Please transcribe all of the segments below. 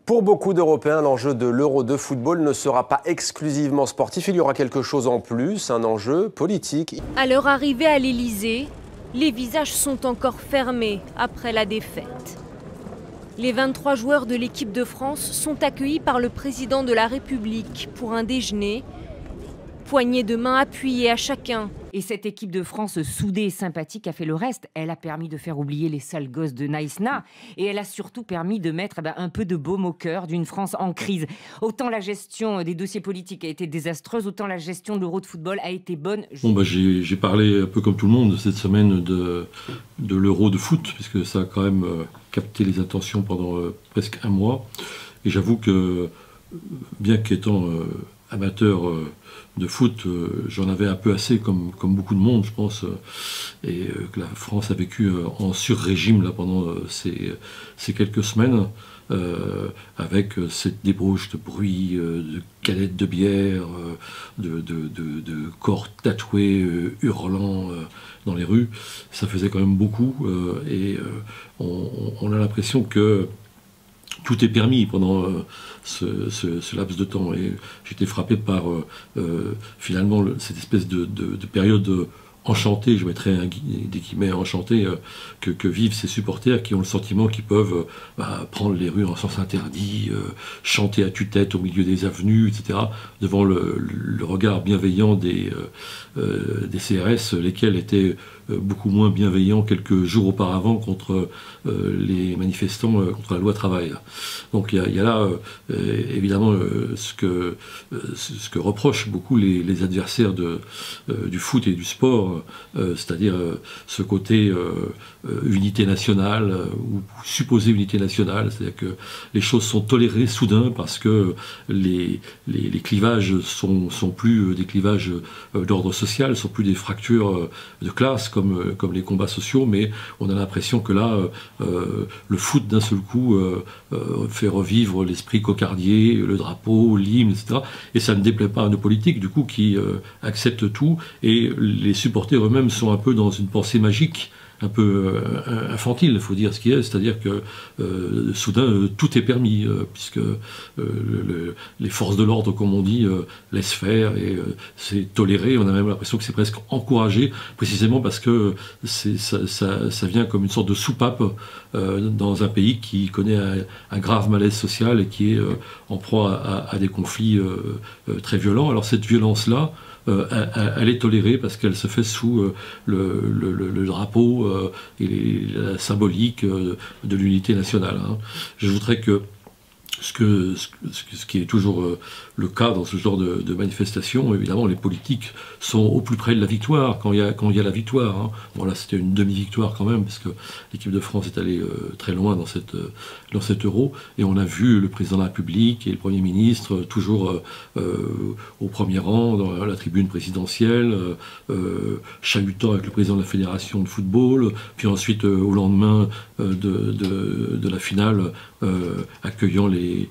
Pour beaucoup d'Européens, l'enjeu de l'Euro de football ne sera pas exclusivement sportif, il y aura quelque chose en plus, un enjeu politique. À leur arrivée à l'Elysée, les visages sont encore fermés après la défaite. Les 23 joueurs de l'équipe de France sont accueillis par le président de la République pour un déjeuner. Poignée de main appuyée à chacun. Et cette équipe de France soudée et sympathique a fait le reste. Elle a permis de faire oublier les sales gosses de Naïsna. Et elle a surtout permis de mettre un peu de baume au cœur d'une France en crise. Autant la gestion des dossiers politiques a été désastreuse, autant la gestion de l'Euro de football a été bonne. J'ai parlé un peu comme tout le monde cette semaine de l'Euro de foot, puisque ça a quand même capté les attentions pendant presque un mois. Et j'avoue que, bien qu'étant amateur de foot, j'en avais un peu assez, comme beaucoup de monde, je pense, et que la France a vécu en sur-régime là, pendant ces quelques semaines, avec cette débauche de bruit, de canettes de bière, de corps tatoués, hurlants dans les rues. Ça faisait quand même beaucoup, et on a l'impression que tout est permis pendant ce laps de temps. Et j'étais frappé par finalement cette espèce de période enchantée, je mettrais des guillemets enchantée, que vivent ces supporters qui ont le sentiment qu'ils peuvent prendre les rues en sens interdit, chanter à tue-tête au milieu des avenues, etc., devant le regard bienveillant des CRS, lesquels étaient beaucoup moins bienveillants quelques jours auparavant contre les manifestants contre la loi travail. Donc il y a là évidemment ce que reprochent beaucoup les adversaires du foot et du sport, c'est-à-dire ce côté unité nationale ou supposée unité nationale, c'est-à-dire que les choses sont tolérées soudain parce que les clivages sont plus des clivages d'ordre social, sont plus des fractures de classe comme les combats sociaux, mais on a l'impression que là, le foot d'un seul coup fait revivre l'esprit cocardier, le drapeau, l'hymne, etc. Et ça ne déplaît pas à nos politiques, du coup, qui acceptent tout, et les supporters eux-mêmes sont un peu dans une pensée magique, un peu infantile, il faut dire ce qui est, c'est-à-dire que soudain tout est permis, puisque les forces de l'ordre, comme on dit, laissent faire, et c'est toléré, on a même l'impression que c'est presque encouragé, précisément parce que ça vient comme une sorte de soupape dans un pays qui connaît un grave malaise social et qui est en proie à des conflits très violents. Alors cette violence-là, elle est tolérée parce qu'elle se fait sous le drapeau et la symbolique de l'unité nationale. Je voudrais que ce qui est toujours le cas dans ce genre de manifestation, évidemment, les politiques sont au plus près de la victoire quand il y a la victoire. Bon, là, c'était une demi-victoire quand même, parce que l'équipe de France est allée très loin dans cet Euro, et on a vu le président de la République et le Premier ministre toujours au premier rang dans la tribune présidentielle, chahutant avec le président de la Fédération de football, puis ensuite au lendemain de la finale, accueillant les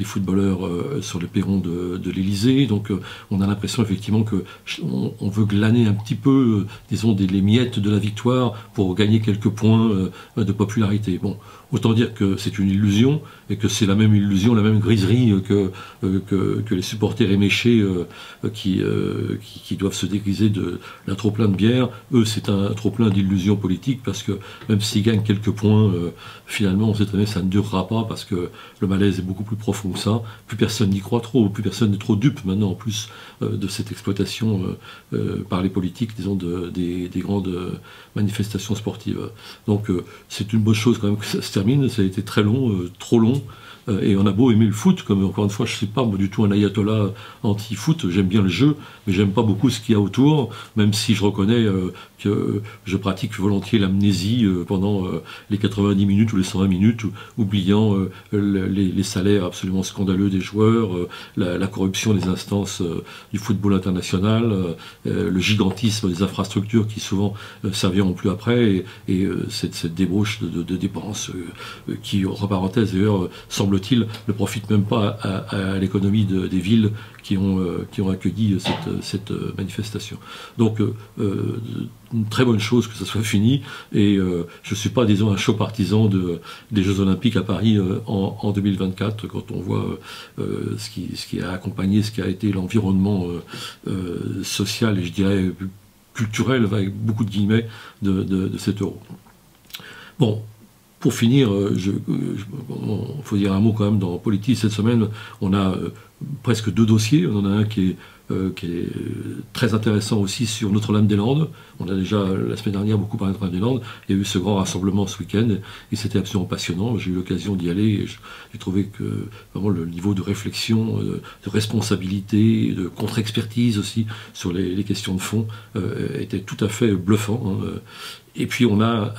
footballeurs sur le perron de l'Elysée. Donc on a l'impression effectivement qu'on veut glaner un petit peu, disons, les miettes de la victoire pour gagner quelques points de popularité. Bon, autant dire que c'est une illusion, et que c'est la même illusion, la même griserie que les supporters éméchés qui doivent se dégriser d'un trop-plein de bière. Eux, c'est un trop-plein d'illusions politiques, parce que même s'ils gagnent quelques points, finalement, on sait très bien que ça ne durera pas, parce que le malaise est beaucoup plus profond que ça. Plus personne n'y croit trop, plus personne n'est trop dupe maintenant, en plus de cette exploitation par les politiques, disons, des grandes manifestations sportives. Donc c'est une bonne chose quand même que ça se termine. Ça a été très long, trop long. Et on a beau aimer le foot, comme encore une fois, je ne suis pas moi, du tout un ayatollah anti-foot, j'aime bien le jeu, mais j'aime pas beaucoup ce qu'il y a autour, même si je reconnais que je pratique volontiers l'amnésie pendant les 90 minutes ou les 120 minutes, oubliant les salaires absolument scandaleux des joueurs, la corruption des instances du football international, le gigantisme des infrastructures qui souvent serviront plus après, et cette débauche de dépenses qui, entre parenthèses d'ailleurs, semble semble-t-il, ne profite même pas à l'économie des villes qui ont accueilli cette manifestation. Donc, une très bonne chose que ça soit fini, et je ne suis pas, disons, un chaud partisan des Jeux Olympiques à Paris en 2024, quand on voit ce qui a accompagné, ce qui a été l'environnement social et je dirais culturel, avec beaucoup de guillemets, de cet euro. Bon, pour finir, il faut dire un mot quand même dans Politis. Cette semaine, on a presque 2 dossiers. On en a un qui est très intéressant aussi sur Notre-Dame-des-Landes. On a déjà, la semaine dernière, beaucoup parlé de Notre-Dame-des-Landes. Il y a eu ce grand rassemblement ce week-end et c'était absolument passionnant. J'ai eu l'occasion d'y aller et j'ai trouvé que vraiment le niveau de réflexion, de responsabilité, de contre-expertise aussi sur les questions de fond était tout à fait bluffant, hein. Et puis on a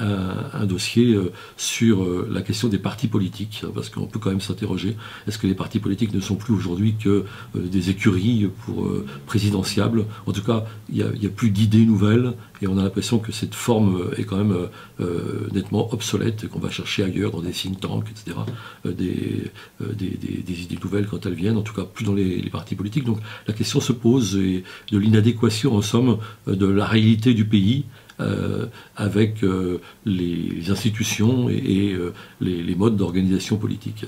un dossier sur la question des partis politiques, parce qu'on peut quand même s'interroger, est-ce que les partis politiques ne sont plus aujourd'hui que des écuries présidentiables? En tout cas, il n'y a plus d'idées nouvelles, et on a l'impression que cette forme est quand même nettement obsolète, et qu'on va chercher ailleurs, dans des think tanks, etc., des idées nouvelles quand elles viennent, en tout cas plus dans les partis politiques. Donc la question se pose de l'inadéquation, en somme, de la réalité du pays, avec les institutions et les modes d'organisation politique.